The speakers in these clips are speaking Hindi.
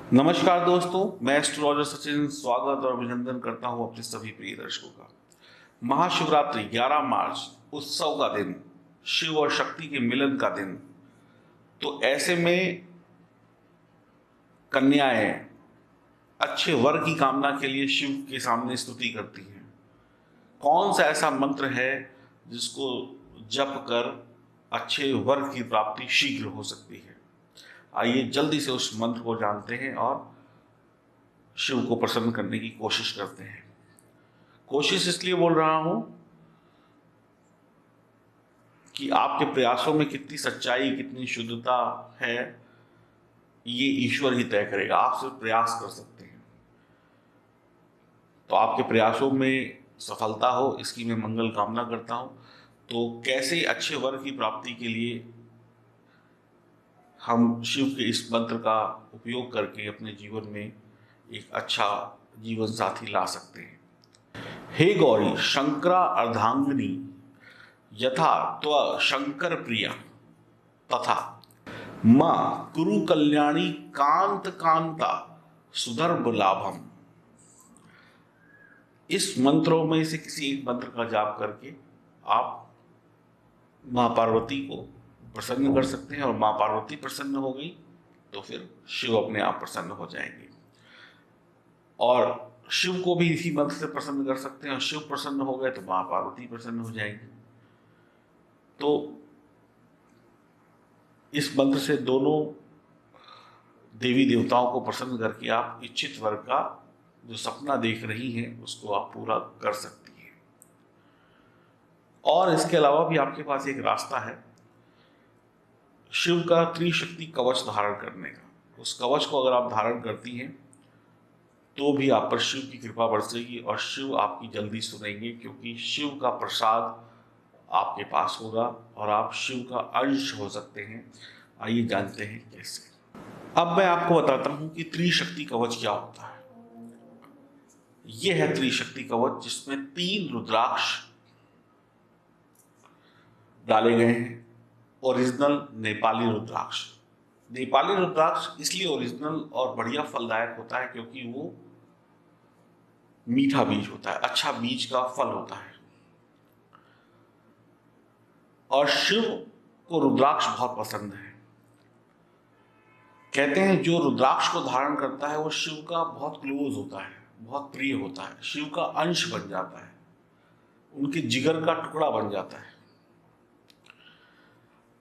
नमस्कार दोस्तों, मैं एस्ट्रोलॉजर सचिन स्वागत और अभिनंदन करता हूं अपने सभी प्रिय दर्शकों का। महाशिवरात्रि 11 मार्च उत्सव का दिन, शिव और शक्ति के मिलन का दिन। तो ऐसे में कन्याएं अच्छे वर की कामना के लिए शिव के सामने स्तुति करती हैं। कौन सा ऐसा मंत्र है जिसको जप कर अच्छे वर की प्राप्ति शीघ्र हो सकती है? आइए जल्दी से उस मंत्र को जानते हैं और शिव को प्रसन्न करने की कोशिश करते हैं। कोशिश इसलिए बोल रहा हूं कि आपके प्रयासों में कितनी सच्चाई, कितनी शुद्धता है, ये ईश्वर ही तय करेगा। आप सिर्फ प्रयास कर सकते हैं। तो आपके प्रयासों में सफलता हो, इसकी मैं मंगल कामना करता हूं। तो कैसे अच्छे वर की प्राप्ति के लिए हम शिव के इस मंत्र का उपयोग करके अपने जीवन में एक अच्छा जीवन साथी ला सकते हैं। हे गौरी शंकरा अर्धांगिनी यथा त्व शंकर प्रिया तथा मां कुरु कल्याणी कांत कांता सुदर्भ लाभम। इस मंत्रों में से किसी एक मंत्र का जाप करके आप मां पार्वती को प्रसन्न कर सकते हैं, और मां पार्वती प्रसन्न हो गई तो फिर शिव अपने आप प्रसन्न हो जाएंगे। और शिव को भी इसी मंत्र से प्रसन्न कर सकते हैं, और शिव प्रसन्न हो गए तो मां पार्वती प्रसन्न हो जाएंगी। तो इस मंत्र से दोनों देवी देवताओं को प्रसन्न करके आप इच्छित वर का जो सपना देख रही हैं उसको आप पूरा कर सकती हैं। और इसके अलावा भी आपके पास एक रास्ता है शिव का त्रिशक्ति कवच धारण करने का। उस कवच को अगर आप धारण करती हैं तो भी आप पर शिव की कृपा बरसेगी और शिव आपकी जल्दी सुनेंगे, क्योंकि शिव का प्रसाद आपके पास होगा और आप शिव का अंश हो सकते हैं। आइए जानते हैं कैसे। अब मैं आपको बताता हूं कि त्रिशक्ति कवच क्या होता है। यह है त्रिशक्ति कवच, जिसमें 3 रुद्राक्ष डाले गए हैं। ओरिजिनल नेपाली रुद्राक्ष। नेपाली रुद्राक्ष इसलिए ओरिजिनल और बढ़िया फलदायक होता है क्योंकि वो मीठा बीज होता है, अच्छा बीज का फल होता है। और शिव को रुद्राक्ष बहुत पसंद है। कहते हैं जो रुद्राक्ष को धारण करता है वो शिव का बहुत क्लोज होता है, बहुत प्रिय होता है, शिव का अंश बन जाता है, उनके जिगर का टुकड़ा बन जाता है।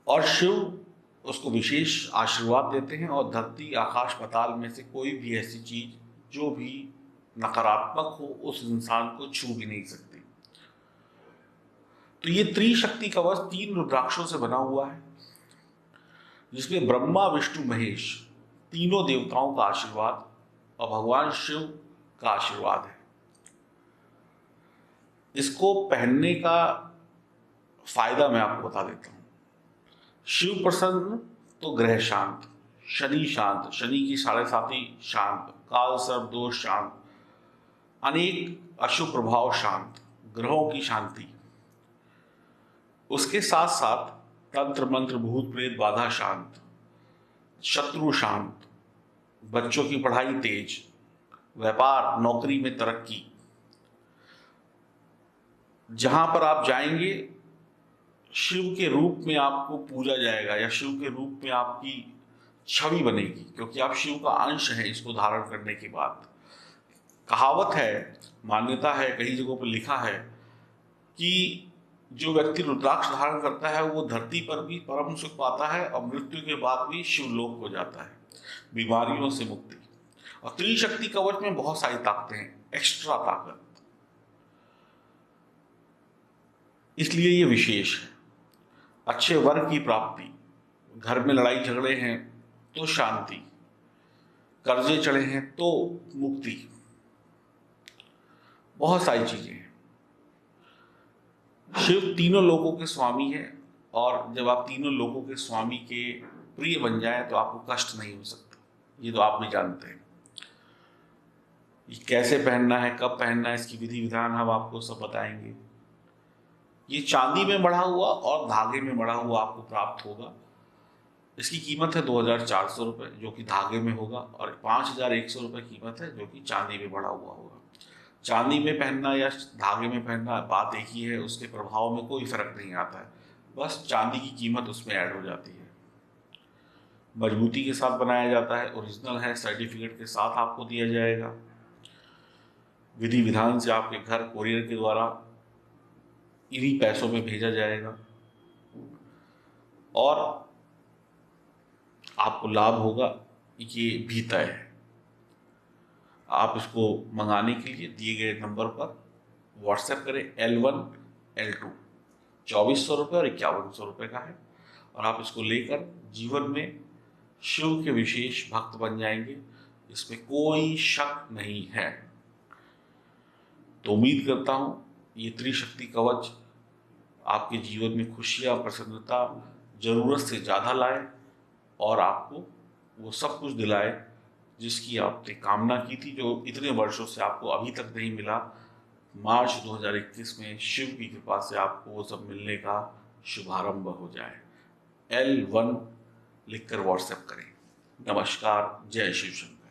और शिव उसको विशेष आशीर्वाद देते हैं, और धरती आकाश पाताल में से कोई भी ऐसी चीज जो भी नकारात्मक हो उस इंसान को छू भी नहीं सकती। तो ये त्रिशक्ति कवच 3 रुद्राक्षों से बना हुआ है, जिसमें ब्रह्मा विष्णु महेश तीनों देवताओं का आशीर्वाद और भगवान शिव का आशीर्वाद है। इसको पहनने का फायदा मैं आपको बता देता हूं। शिव प्रसन्न तो ग्रह शांत, शनि शांत, शनि की 7.5 शांत, काल सर्प दोष शांत, अनेक अशुभ प्रभाव शांत, ग्रहों की शांति। उसके साथ साथ तंत्र मंत्र भूत प्रेत बाधा शांत, शत्रु शांत, बच्चों की पढ़ाई तेज, व्यापार नौकरी में तरक्की। जहां पर आप जाएंगे शिव के रूप में आपको पूजा जाएगा, या शिव के रूप में आपकी छवि बनेगी, क्योंकि आप शिव का अंश हैं इसको धारण करने के बाद। कहावत है, मान्यता है, कई जगहों पर लिखा है कि जो व्यक्ति रुद्राक्ष धारण करता है वो धरती पर भी परम सुख पाता है और मृत्यु के बाद भी शिवलोक हो जाता है, बीमारियों से मुक्ति। और त्रिशक्ति कवच में बहुत सारी ताकतें हैं, एक्स्ट्रा ताकत, इसलिए ये विशेष है। अच्छे वर की प्राप्ति, घर में लड़ाई झगड़े हैं तो शांति, कर्जे चढ़े हैं तो मुक्ति, बहुत सारी चीजें हैं। शिव तीनों लोकों के स्वामी है, और जब आप तीनों लोकों के स्वामी के प्रिय बन जाएं तो आपको कष्ट नहीं हो सकता। ये तो आप भी जानते हैं। ये कैसे पहनना है, कब पहनना है, इसकी विधि विधान हम आपको सब बताएंगे। ये चांदी में मढ़ा हुआ और धागे में मढ़ा हुआ आपको प्राप्त होगा। इसकी कीमत है 2,400 रुपये, जो कि धागे में होगा, और 5,100 रुपये कीमत है, जो कि चांदी में बढ़ा हुआ होगा। चांदी में पहनना या धागे में पहनना बात एक ही है, उसके प्रभाव में कोई फर्क नहीं आता है, बस चांदी की कीमत उसमें ऐड हो जाती है। मजबूती के साथ बनाया जाता है, ओरिजिनल है, सर्टिफिकेट के साथ आपको दिया जाएगा। विधि विधान से आपके घर कोरियर के द्वारा इन्हीं पैसों में भेजा जाएगा और आपको लाभ होगा, ये भी तय है। आप इसको मंगाने के लिए दिए गए नंबर पर व्हाट्सएप करें। L1 L2 2400 रुपये और 5100 रुपये का है, और आप इसको लेकर जीवन में शिव के विशेष भक्त बन जाएंगे, इसमें कोई शक नहीं है। तो उम्मीद करता हूँ ये त्रिशक्ति कवच आपके जीवन में खुशियाँ, प्रसन्नता, जरूरत से ज़्यादा लाए और आपको वो सब कुछ दिलाए जिसकी आपने कामना की थी, जो इतने वर्षों से आपको अभी तक नहीं मिला। मार्च 2021 में शिव की कृपा से आपको वो सब मिलने का शुभारंभ हो जाए। L1 लिखकर व्हाट्सएप करें। नमस्कार, जय शिव शंकर।